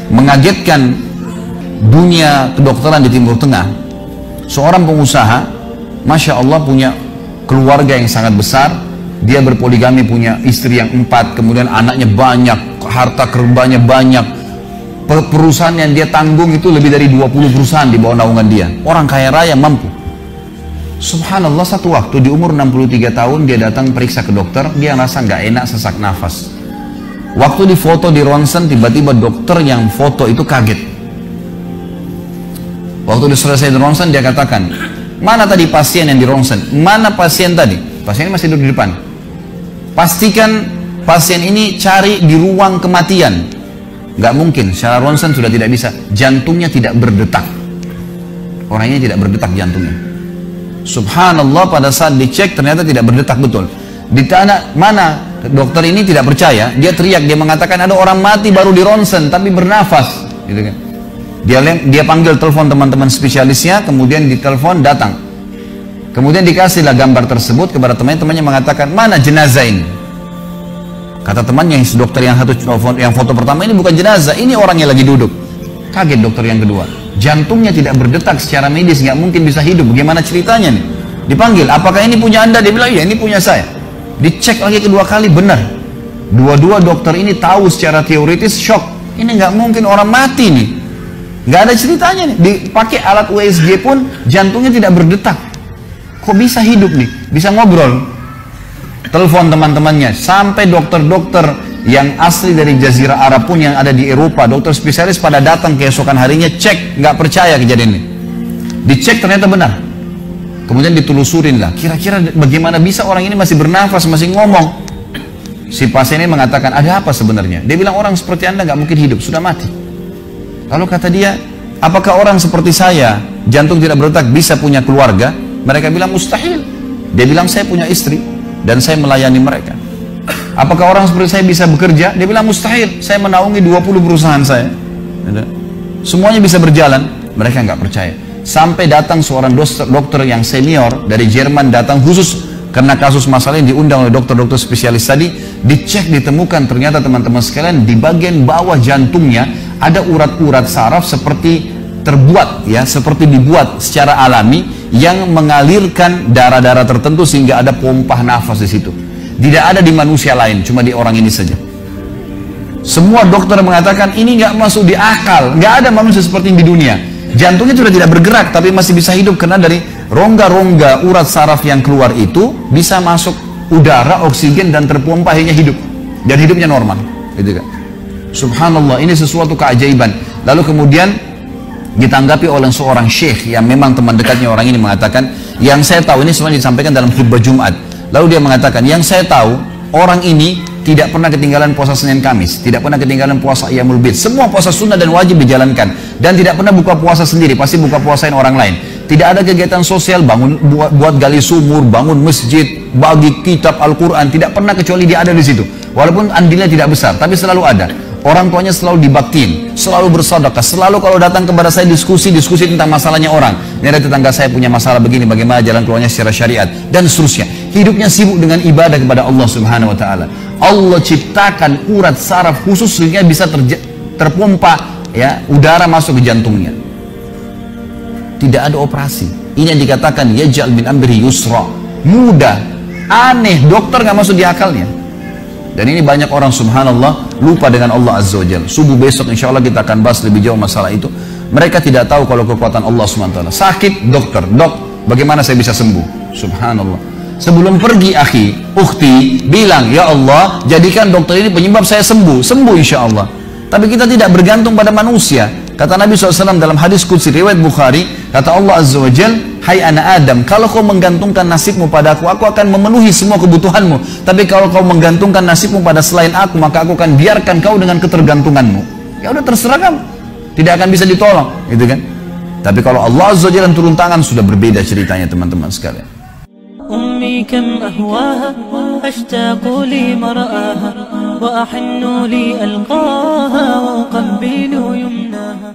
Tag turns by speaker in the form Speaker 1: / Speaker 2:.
Speaker 1: mengagetkan dunia kedokteran di Timur Tengah. Seorang pengusaha, Masya Allah, punya keluarga yang sangat besar. Dia berpoligami, punya istri yang 4, kemudian anaknya banyak, harta kerbanya banyak. Perusahaan yang dia tanggung itu lebih dari 20 perusahaan di bawah naungan dia. Orang kaya raya, mampu. Subhanallah, satu waktu di umur 63 tahun dia datang periksa ke dokter. Dia rasa nggak enak, sesak nafas. Waktu difoto di ronsen, tiba-tiba dokter yang foto itu kaget. Waktu dia selesai di ronsen, dia katakan, mana tadi pasien yang di ronsen? Mana pasien tadi? Pasien ini masih duduk di depan. Pastikan pasien ini cari di ruang kematian. Nggak mungkin, secara ronsen sudah tidak bisa. Jantungnya tidak berdetak. Orangnya tidak berdetak jantungnya. Subhanallah, pada saat dicek ternyata tidak berdetak betul. Ditanya mana, dokter ini tidak percaya. Dia teriak, dia mengatakan ada orang mati baru di ronsen tapi bernafas, gitu kan. Dia panggil telepon teman-teman spesialisnya, kemudian ditelepon datang. Kemudian dikasihlah gambar tersebut kepada temannya, mengatakan mana jenazah ini. Kata temannya, dokter yang foto pertama, ini bukan jenazah, ini orangnya lagi duduk. Kaget dokter yang kedua. Jantungnya tidak berdetak secara medis, nggak mungkin bisa hidup. Bagaimana ceritanya nih? Dipanggil, apakah ini punya Anda? Dia bilang, iya ini punya saya. Dicek lagi kedua kali, benar. Dua-dua dokter ini tahu secara teoritis, shock. Ini nggak mungkin orang mati nih. Nggak ada ceritanya nih. Dipakai alat USG pun jantungnya tidak berdetak. Kok bisa hidup nih? Bisa ngobrol. Telepon teman-temannya. Sampai dokter-dokter yang asli dari Jazirah Arab pun yang ada di Eropa, dokter spesialis pada datang keesokan harinya, cek, nggak percaya kejadian ini. Dicek ternyata benar. Kemudian ditelusurin lah, kira-kira bagaimana bisa orang ini masih bernafas, masih ngomong. Si pasien ini mengatakan, ada apa sebenarnya? Dia bilang, orang seperti Anda nggak mungkin hidup, sudah mati. Lalu kata dia, apakah orang seperti saya, jantung tidak berdetak, bisa punya keluarga? Mereka bilang, mustahil. Dia bilang, saya punya istri dan saya melayani mereka. Apakah orang seperti saya bisa bekerja? Dia bilang, mustahil. Saya menaungi 20 perusahaan saya. Semuanya bisa berjalan. Mereka nggak percaya. Sampai datang seorang dokter yang senior dari Jerman, datang khusus karena kasus masalah ini, diundang oleh dokter-dokter spesialis tadi. Dicek, ditemukan ternyata teman-teman sekalian, di bagian bawah jantungnya ada urat-urat saraf seperti terbuat, ya, seperti dibuat secara alami yang mengalirkan darah-darah tertentu sehingga ada pompa nafas di situ. Tidak ada di manusia lain, cuma di orang ini saja. Semua dokter mengatakan ini nggak masuk di akal, nggak ada manusia seperti ini di dunia. Jantungnya sudah tidak bergerak, tapi masih bisa hidup karena dari rongga-rongga urat saraf yang keluar itu bisa masuk udara, oksigen dan terpompa, akhirnya hidup dan hidupnya normal. Gitu kan? Subhanallah, ini sesuatu keajaiban. Lalu kemudian ditanggapi oleh seorang syekh yang memang teman dekatnya orang ini, mengatakan, yang saya tahu, ini sebenarnya disampaikan dalam khutbah Jumat. Lalu dia mengatakan, yang saya tahu, orang ini tidak pernah ketinggalan puasa Senin Kamis, tidak pernah ketinggalan puasa Ayyamul Bid. Semua puasa sunnah dan wajib dijalankan, dan tidak pernah buka puasa sendiri, pasti buka puasain orang lain. Tidak ada kegiatan sosial, buat gali sumur, bangun masjid, bagi kitab Al-Quran, tidak pernah kecuali dia ada di situ. Walaupun andilnya tidak besar, tapi selalu ada. Orang tuanya selalu dibaktiin, selalu bersedekah, selalu kalau datang kepada saya diskusi tentang masalahnya orang. Ini ada tetangga saya punya masalah begini, bagaimana jalan keluarnya secara syariat, dan seterusnya. Hidupnya sibuk dengan ibadah kepada Allah Subhanahu Wa Taala. Allah ciptakan urat saraf khusus sehingga bisa terpompa, ya, udara masuk ke jantungnya. Tidak ada operasi. Ini yang dikatakan yaj'al min amri yusra, mudah, aneh, dokter nggak masuk di akalnya. Dan ini banyak orang subhanallah lupa dengan Allah Azza wa Jalla. Subuh besok insya Allah kita akan bahas lebih jauh masalah itu. Mereka tidak tahu kalau kekuatan Allah SWT. Sakit, dokter, dok, bagaimana saya bisa sembuh? Subhanallah. Sebelum pergi akhi, ukhti, bilang, ya Allah, jadikan dokter ini penyebab saya sembuh. Sembuh insya Allah. Tapi kita tidak bergantung pada manusia. Kata Nabi SAW dalam hadis qudsi riwayat Bukhari, kata Allah Azza wa Jalla, hai anak Adam, kalau kau menggantungkan nasibmu pada aku akan memenuhi semua kebutuhanmu. Tapi kalau kau menggantungkan nasibmu pada selain aku, maka aku akan biarkan kau dengan ketergantunganmu. Ya udah, terserah kamu, tidak akan bisa ditolong, gitu kan? Tapi kalau Allah Azza wa Jalla turun tangan, sudah berbeda ceritanya teman-teman sekalian.
Speaker 2: أمي كم أهواها أشتاق لمرآها وأحن لألقاها وأقبل يمناها.